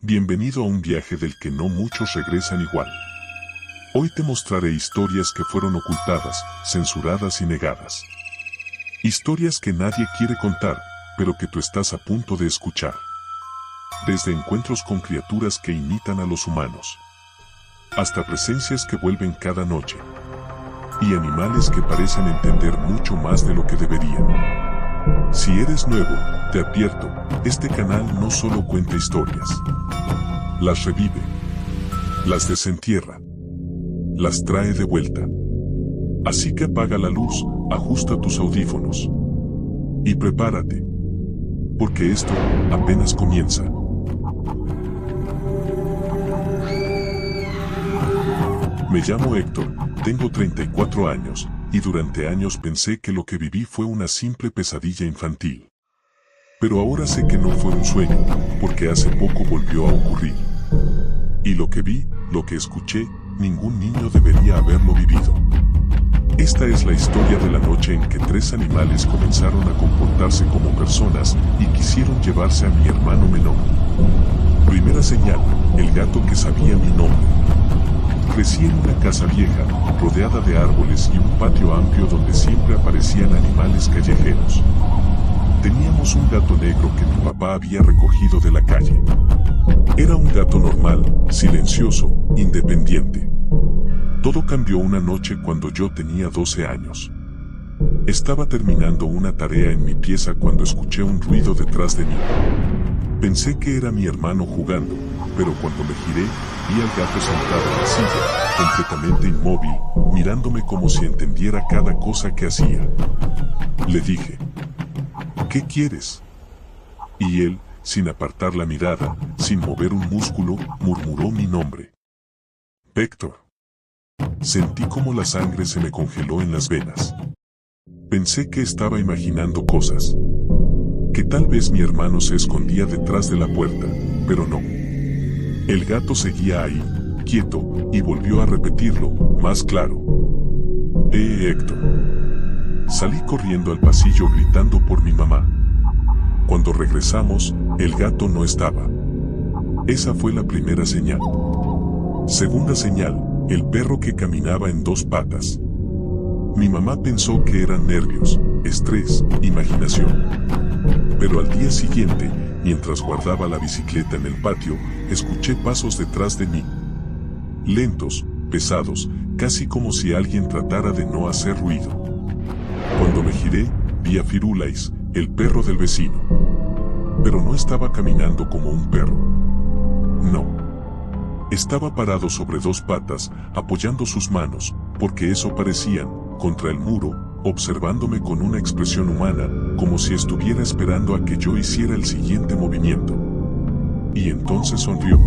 Bienvenido a un viaje del que no muchos regresan igual. Hoy te mostraré historias que fueron ocultadas, censuradas y negadas. Historias que nadie quiere contar, pero que tú estás a punto de escuchar. Desde encuentros con criaturas que imitan a los humanos, hasta presencias que vuelven cada noche, y animales que parecen entender mucho más de lo que deberían. Si eres nuevo, te advierto, este canal no solo cuenta historias, las revive, las desentierra, las trae de vuelta. Así que apaga la luz, ajusta tus audífonos y prepárate, porque esto apenas comienza. Me llamo Héctor, tengo 34 años, y durante años pensé que lo que viví fue una simple pesadilla infantil. Pero ahora sé que no fue un sueño, porque hace poco volvió a ocurrir. Y lo que vi, lo que escuché, ningún niño debería haberlo vivido. Esta es la historia de la noche en que 3 animales comenzaron a comportarse como personas y quisieron llevarse a mi hermano menor. Primera señal, el gato que sabía mi nombre. Crecí en una casa vieja, rodeada de árboles y un patio amplio donde siempre aparecían animales callejeros. Teníamos un gato negro que mi papá había recogido de la calle. Era un gato normal, silencioso, independiente. Todo cambió una noche cuando yo tenía 12 años. Estaba terminando una tarea en mi pieza cuando escuché un ruido detrás de mí. Pensé que era mi hermano jugando, pero cuando me giré, vi al gato sentado en la silla, completamente inmóvil, mirándome como si entendiera cada cosa que hacía. Le dije, ¿qué quieres? Y él, sin apartar la mirada, sin mover un músculo, murmuró mi nombre. Héctor. Sentí como la sangre se me congeló en las venas. Pensé que estaba imaginando cosas. Que tal vez mi hermano se escondía detrás de la puerta, pero no. El gato seguía ahí, quieto, y volvió a repetirlo, más claro. Héctor. Salí corriendo al pasillo gritando por mi mamá. Cuando regresamos, el gato no estaba. Esa fue la primera señal. Segunda señal, el perro que caminaba en 2 patas. Mi mamá pensó que eran nervios, estrés, imaginación. Pero al día siguiente, mientras guardaba la bicicleta en el patio, escuché pasos detrás de mí. Lentos, pesados, casi como si alguien tratara de no hacer ruido. Cuando me giré, vi a Firulais, el perro del vecino. Pero no estaba caminando como un perro. No. Estaba parado sobre 2 patas, apoyando sus manos, porque eso parecían, contra el muro, observándome con una expresión humana, como si estuviera esperando a que yo hiciera el siguiente movimiento. Y entonces sonrió.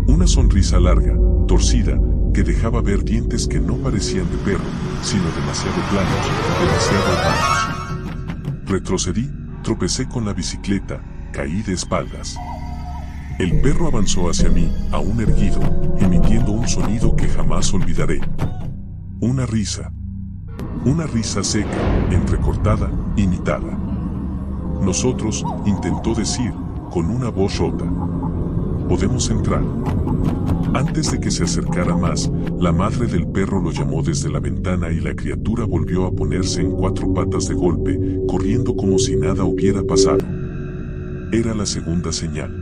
Una sonrisa larga, torcida, que dejaba ver dientes que no parecían de perro, sino demasiado planos, demasiado humanos. Retrocedí, tropecé con la bicicleta, caí de espaldas. El perro avanzó hacia mí, aún erguido, emitiendo un sonido que jamás olvidaré. Una risa. Una risa seca, entrecortada, imitada. Nosotros, intentó decir, con una voz rota. ¿Podemos entrar? Antes de que se acercara más, la madre del perro lo llamó desde la ventana y la criatura volvió a ponerse en 4 patas de golpe, corriendo como si nada hubiera pasado. Era la segunda señal.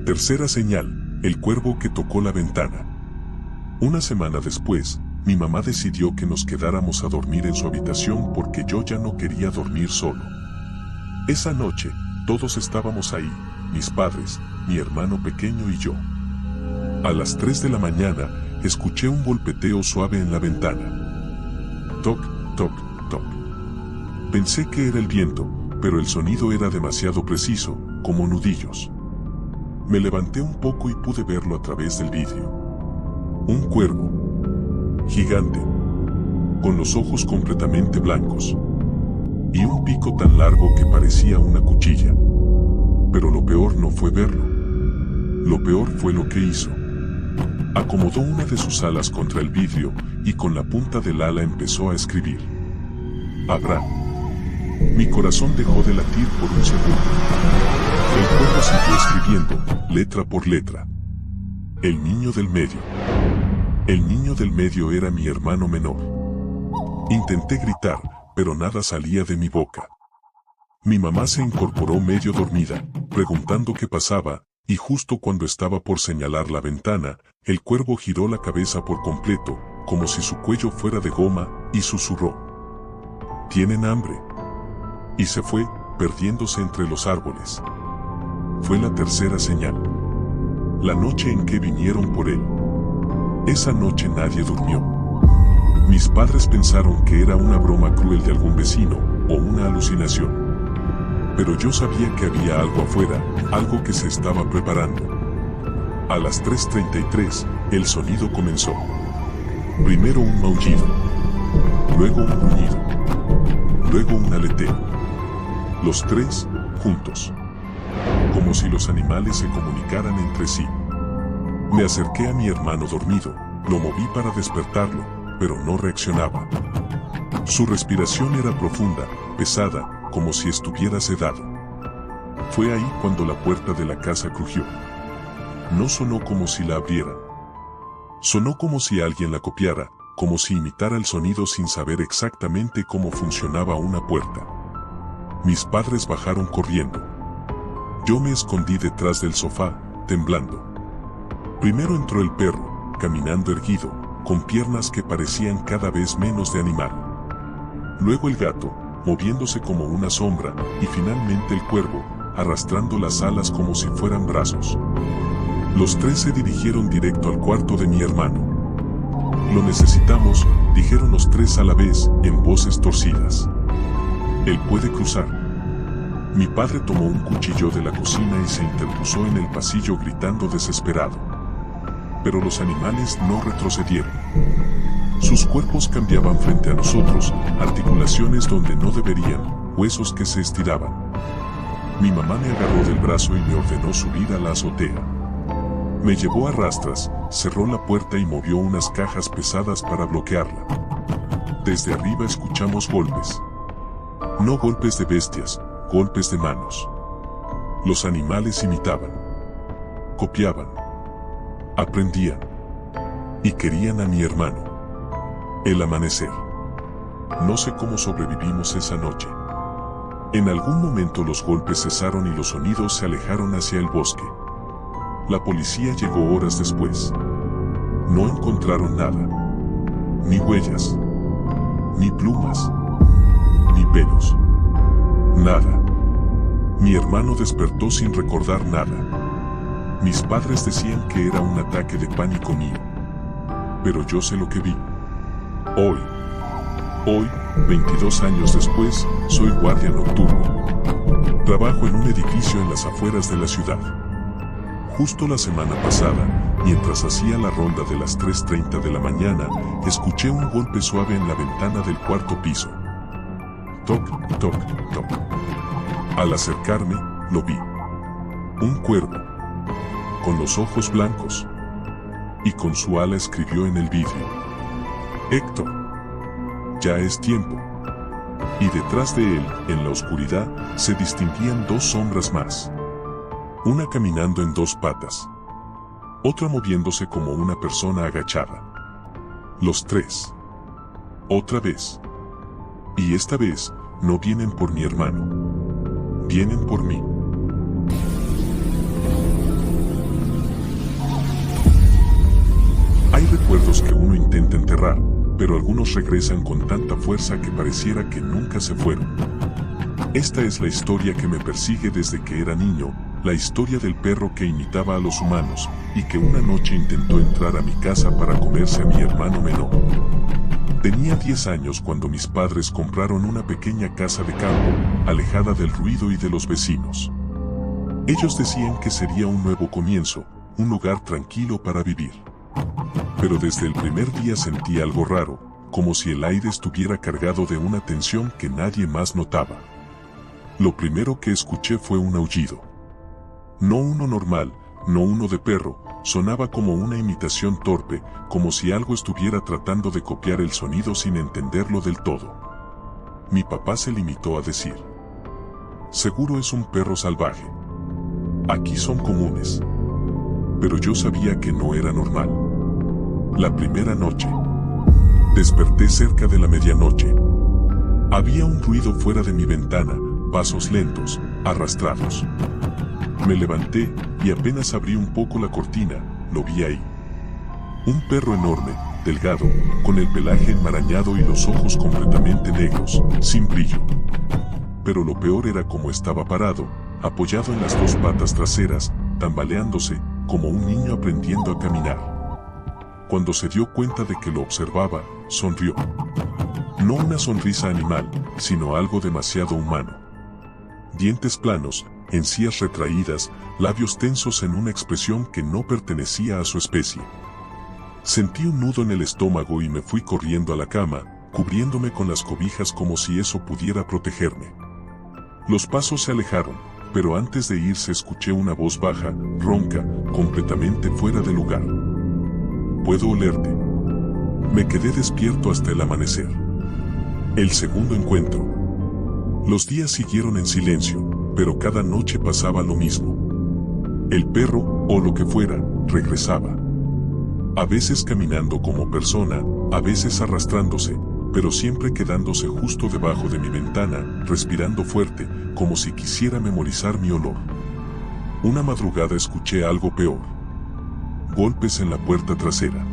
Tercera señal, el cuervo que tocó la ventana. Una semana después, mi mamá decidió que nos quedáramos a dormir en su habitación porque yo ya no quería dormir solo. Esa noche, todos estábamos ahí, mis padres, mi hermano pequeño y yo. A las 3 de la mañana, escuché un golpeteo suave en la ventana. Toc, toc, toc. Pensé que era el viento, pero el sonido era demasiado preciso, como nudillos. Me levanté un poco y pude verlo a través del vidrio. Un cuervo. Gigante. Con los ojos completamente blancos. Y un pico tan largo que parecía una cuchilla. Pero lo peor no fue verlo. Lo peor fue lo que hizo. Acomodó una de sus alas contra el vidrio y con la punta del ala empezó a escribir. Abraham. Mi corazón dejó de latir por un segundo. El cuervo siguió escribiendo, letra por letra. El niño del medio. El niño del medio era mi hermano menor. Intenté gritar, pero nada salía de mi boca. Mi mamá se incorporó medio dormida, preguntando qué pasaba, y justo cuando estaba por señalar la ventana, el cuervo giró la cabeza por completo, como si su cuello fuera de goma, y susurró: «¿Tienen hambre?». Y se fue, perdiéndose entre los árboles. Fue la tercera señal. La noche en que vinieron por él. Esa noche nadie durmió. Mis padres pensaron que era una broma cruel de algún vecino, o una alucinación. Pero yo sabía que había algo afuera, algo que se estaba preparando. A las 3:33, el sonido comenzó. Primero un maullido, luego un gruñido, luego un aleteo. Los tres, juntos. Como si los animales se comunicaran entre sí. Me acerqué a mi hermano dormido, lo moví para despertarlo, pero no reaccionaba. Su respiración era profunda, pesada, como si estuviera sedado. Fue ahí cuando la puerta de la casa crujió. No sonó como si la abrieran. Sonó como si alguien la copiara, como si imitara el sonido sin saber exactamente cómo funcionaba una puerta. Mis padres bajaron corriendo. Yo me escondí detrás del sofá, temblando. Primero entró el perro, caminando erguido, con piernas que parecían cada vez menos de animal. Luego el gato, moviéndose como una sombra, y finalmente el cuervo, arrastrando las alas como si fueran brazos. Los tres se dirigieron directo al cuarto de mi hermano. «Lo necesitamos», dijeron los tres a la vez, en voces torcidas. «Él puede cruzar». Mi padre tomó un cuchillo de la cocina y se interpuso en el pasillo gritando desesperado. Pero los animales no retrocedieron. Sus cuerpos cambiaban frente a nosotros, articulaciones donde no deberían, huesos que se estiraban. Mi mamá me agarró del brazo y me ordenó subir a la azotea. Me llevó a rastras, cerró la puerta y movió unas cajas pesadas para bloquearla. Desde arriba escuchamos golpes. No golpes de bestias, golpes de manos. Los animales imitaban. Copiaban. Aprendían. Y querían a mi hermano. El amanecer. No sé cómo sobrevivimos esa noche. En algún momento los golpes cesaron y los sonidos se alejaron hacia el bosque. La policía llegó horas después. No encontraron nada. Ni huellas. Ni plumas. Ni pelos. Nada. Mi hermano despertó sin recordar nada. Mis padres decían que era un ataque de pánico mío. Pero yo sé lo que vi. Hoy, 22 años después, soy guardia nocturno. Trabajo en un edificio en las afueras de la ciudad. Justo la semana pasada, mientras hacía la ronda de las 3:30 de la mañana, escuché un golpe suave en la ventana del cuarto piso. Toc, toc, toc. Al acercarme, lo vi. Un cuervo. Con los ojos blancos. Y con su ala escribió en el vidrio: «Héctor, ya es tiempo». Y detrás de él, en la oscuridad, se distinguían dos sombras más. Una caminando en dos patas. Otra moviéndose como una persona agachada. Los tres. Otra vez. Y esta vez, no vienen por mi hermano. Vienen por mí. Hay recuerdos que uno intenta enterrar, pero algunos regresan con tanta fuerza que pareciera que nunca se fueron. Esta es la historia que me persigue desde que era niño, la historia del perro que imitaba a los humanos, y que una noche intentó entrar a mi casa para comerse a mi hermano menor. Tenía 10 años cuando mis padres compraron una pequeña casa de campo, alejada del ruido y de los vecinos. Ellos decían que sería un nuevo comienzo, un lugar tranquilo para vivir. Pero desde el primer día sentí algo raro, como si el aire estuviera cargado de una tensión que nadie más notaba. Lo primero que escuché fue un aullido. No uno normal, no uno de perro, sonaba como una imitación torpe, como si algo estuviera tratando de copiar el sonido sin entenderlo del todo. Mi papá se limitó a decir: «Seguro es un perro salvaje». aquí son comunes. Pero yo sabía que no era normal. La primera noche. Desperté cerca de la medianoche. Había un ruido fuera de mi ventana, pasos lentos, arrastrados. Me levanté y apenas abrí un poco la cortina, lo vi ahí. Un perro enorme, delgado, con el pelaje enmarañado y los ojos completamente negros, sin brillo. Pero lo peor era cómo estaba parado, apoyado en las dos patas traseras, tambaleándose, como un niño aprendiendo a caminar. Cuando se dio cuenta de que lo observaba, sonrió. No una sonrisa animal, sino algo demasiado humano. Dientes planos, encías retraídas, labios tensos en una expresión que no pertenecía a su especie. Sentí un nudo en el estómago y me fui corriendo a la cama, cubriéndome con las cobijas como si eso pudiera protegerme. Los pasos se alejaron, pero antes de irse escuché una voz baja, ronca, completamente fuera de lugar. Puedo olerte. Me quedé despierto hasta el amanecer. El segundo encuentro. Los días siguieron en silencio, pero cada noche pasaba lo mismo. El perro, o lo que fuera, regresaba. A veces caminando como persona, a veces arrastrándose, pero siempre quedándose justo debajo de mi ventana, respirando fuerte, como si quisiera memorizar mi olor. Una madrugada escuché algo peor. Golpes en la puerta trasera.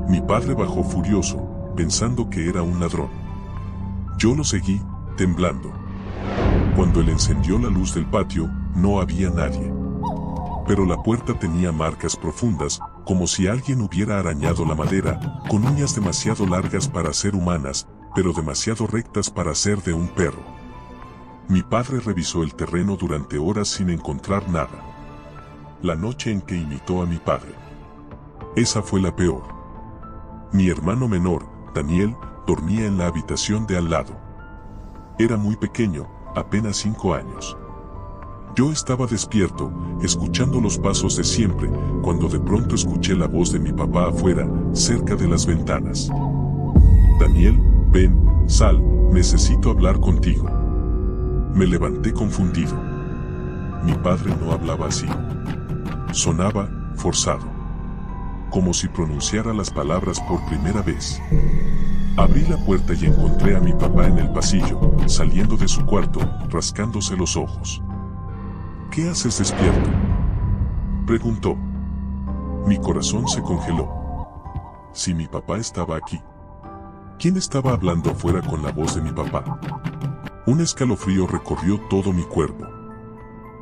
Mi padre bajó furioso, pensando que era un ladrón. Yo lo seguí, temblando. Cuando él encendió la luz del patio, no había nadie. Pero la puerta tenía marcas profundas, como si alguien hubiera arañado la madera, con uñas demasiado largas para ser humanas, pero demasiado rectas para ser de un perro. Mi padre revisó el terreno durante horas sin encontrar nada. La noche en que imitó a mi padre. Esa fue la peor. Mi hermano menor, Daniel, dormía en la habitación de al lado. Era muy pequeño, apenas 5 años. Yo estaba despierto, escuchando los pasos de siempre, cuando de pronto escuché la voz de mi papá afuera, cerca de las ventanas. Daniel, ven, sal, necesito hablar contigo. Me levanté confundido. Mi padre no hablaba así. Sonaba forzado. Como si pronunciara las palabras por primera vez. Abrí la puerta y encontré a mi papá en el pasillo, saliendo de su cuarto, rascándose los ojos. ¿Qué haces despierto?, preguntó. Mi corazón se congeló. Si mi papá estaba aquí. ¿Quién estaba hablando afuera con la voz de mi papá? Un escalofrío recorrió todo mi cuerpo.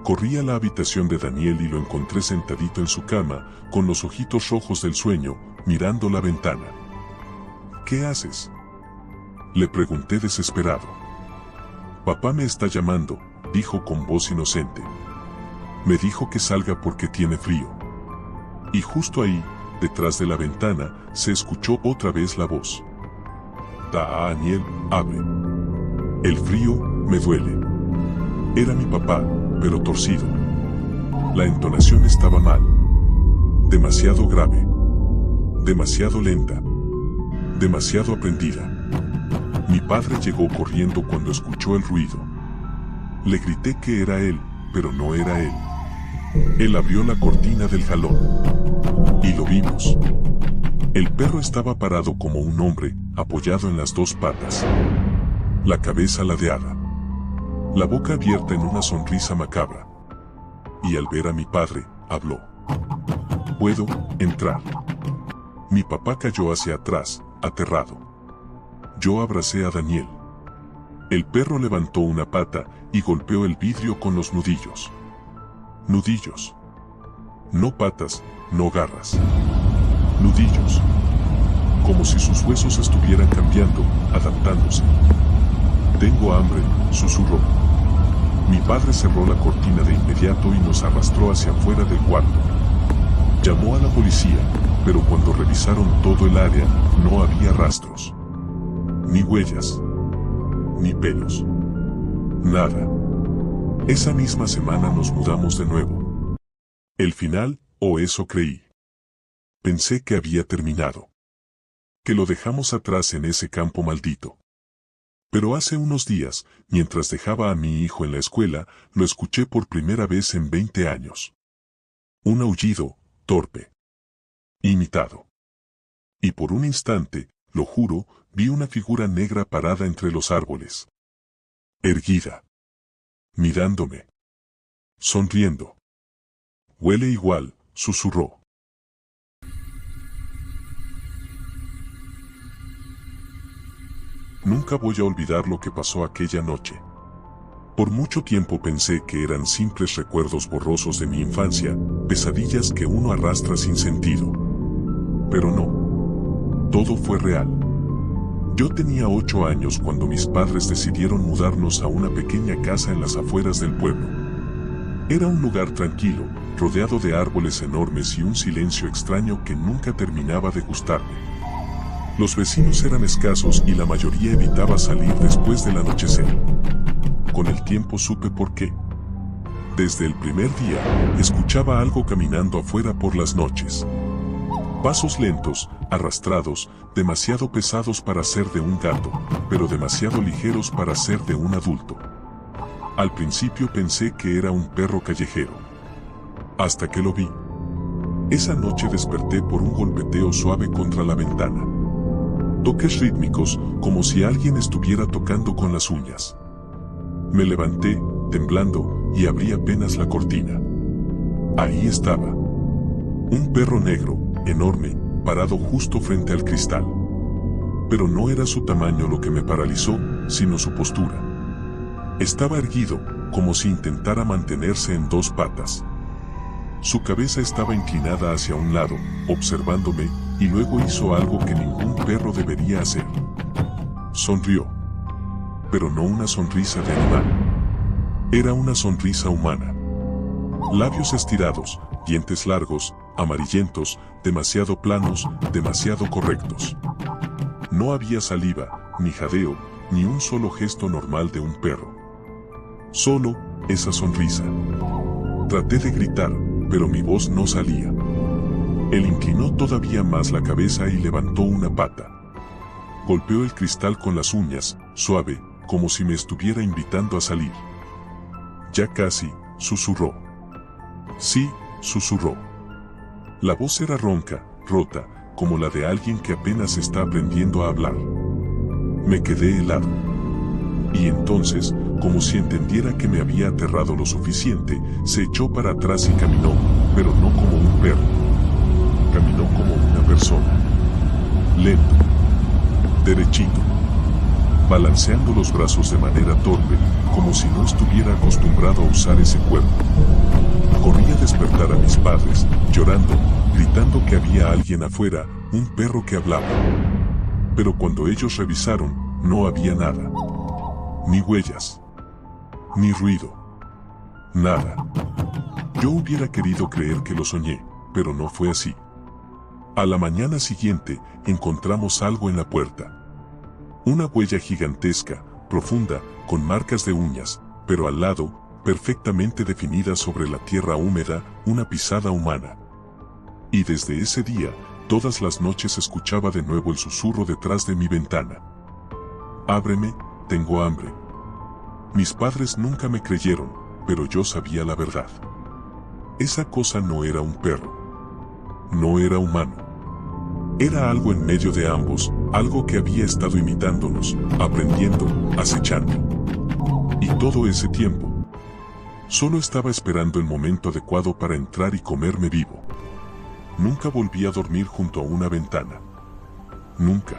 Corrí a la habitación de Daniel y lo encontré sentadito en su cama, con los ojitos rojos del sueño, mirando la ventana. ¿Qué haces?, le pregunté desesperado. Papá me está llamando, dijo con voz inocente. Me dijo que salga porque tiene frío. Y justo ahí, detrás de la ventana, se escuchó otra vez la voz. Daniel, abre. El frío me duele. Era mi papá, pero torcido. La entonación estaba mal. Demasiado grave. Demasiado lenta. Demasiado aprendida. Mi padre llegó corriendo cuando escuchó el ruido. Le grité que era él, pero no era él. Él abrió la cortina del jalón. Y lo vimos. El perro estaba parado como un hombre, apoyado en las dos patas. La cabeza ladeada. La boca abierta en una sonrisa macabra. Y al ver a mi padre, habló. ¿Puedo entrar? Mi papá cayó hacia atrás, aterrado. Yo abracé a Daniel. El perro levantó una pata y golpeó el vidrio con los nudillos. Nudillos. No patas, no garras. Nudillos. Como si sus huesos estuvieran cambiando, adaptándose. Tengo hambre, susurró. Mi padre cerró la cortina de inmediato y nos arrastró hacia afuera del cuarto. Llamó a la policía, pero cuando revisaron todo el área, no había rastros. Ni huellas. Ni pelos. Nada. Esa misma semana nos mudamos de nuevo. El final, o eso creí. Pensé que había terminado. Que lo dejamos atrás en ese campo maldito. Pero hace unos días, mientras dejaba a mi hijo en la escuela, lo escuché por primera vez en 20 años. Un aullido, torpe, imitado. Y por un instante, lo juro, vi una figura negra parada entre los árboles. Erguida. Mirándome. Sonriendo. Huele igual, susurró. Nunca voy a olvidar lo que pasó aquella noche. Por mucho tiempo pensé que eran simples recuerdos borrosos de mi infancia, pesadillas que uno arrastra sin sentido. Pero no. Todo fue real. Yo tenía 8 años cuando mis padres decidieron mudarnos a una pequeña casa en las afueras del pueblo. Era un lugar tranquilo, rodeado de árboles enormes y un silencio extraño que nunca terminaba de gustarme. Los vecinos eran escasos y la mayoría evitaba salir después del anochecer. Con el tiempo supe por qué. Desde el primer día, escuchaba algo caminando afuera por las noches. Pasos lentos, arrastrados, demasiado pesados para ser de un gato, pero demasiado ligeros para ser de un adulto. Al principio pensé que era un perro callejero. Hasta que lo vi. Esa noche desperté por un golpeteo suave contra la ventana. Toques rítmicos, como si alguien estuviera tocando con las uñas. Me levanté, temblando, y abrí apenas la cortina. Ahí estaba. Un perro negro, enorme, parado justo frente al cristal. Pero no era su tamaño lo que me paralizó, sino su postura. Estaba erguido, como si intentara mantenerse en 2 patas. Su cabeza estaba inclinada hacia un lado, observándome, y luego hizo algo que ningún perro debería hacer. Sonrió. Pero no una sonrisa de animal. Era una sonrisa humana. Labios estirados, dientes largos, amarillentos, demasiado planos, demasiado correctos. No había saliva, ni jadeo, ni un solo gesto normal de un perro. Solo esa sonrisa. Traté de gritar, pero mi voz no salía. Él inclinó todavía más la cabeza y levantó una pata. Golpeó el cristal con las uñas, suave, como si me estuviera invitando a salir. Ya casi, susurró. Sí, susurró. La voz era ronca, rota, como la de alguien que apenas está aprendiendo a hablar. Me quedé helado. Y entonces, como si entendiera que me había aterrado lo suficiente, se echó para atrás y caminó, pero no como un perro. Caminó como una persona. Lento. Derechito. Balanceando los brazos de manera torpe, como si no estuviera acostumbrado a usar ese cuerpo. Corrí a despertar a mis padres, llorando, gritando que había alguien afuera, un perro que hablaba. Pero cuando ellos revisaron, no había nada. Ni huellas. Ni ruido. Nada. Yo hubiera querido creer que lo soñé, pero no fue así. A la mañana siguiente, encontramos algo en la puerta. Una huella gigantesca, profunda, con marcas de uñas, pero al lado, perfectamente definida sobre la tierra húmeda, una pisada humana. Y desde ese día, todas las noches escuchaba de nuevo el susurro detrás de mi ventana. Ábreme, tengo hambre. Mis padres nunca me creyeron, pero yo sabía la verdad. Esa cosa no era un perro. No era humano. Era algo en medio de ambos, algo que había estado imitándonos, aprendiendo, acechando. Y todo ese tiempo, solo estaba esperando el momento adecuado para entrar y comerme vivo. Nunca volví a dormir junto a una ventana. Nunca.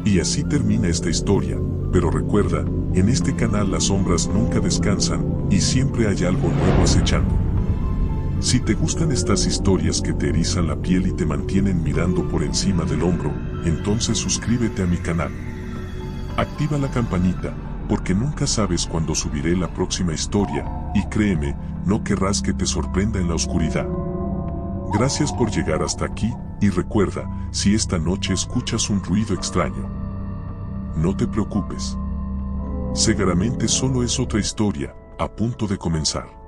Y así termina esta historia, pero recuerda, en este canal las sombras nunca descansan, y siempre hay algo nuevo acechando. Si te gustan estas historias que te erizan la piel y te mantienen mirando por encima del hombro, entonces suscríbete a mi canal. Activa la campanita, porque nunca sabes cuándo subiré la próxima historia, y créeme, no querrás que te sorprenda en la oscuridad. Gracias por llegar hasta aquí, y recuerda, si esta noche escuchas un ruido extraño, no te preocupes. Seguramente solo es otra historia, a punto de comenzar.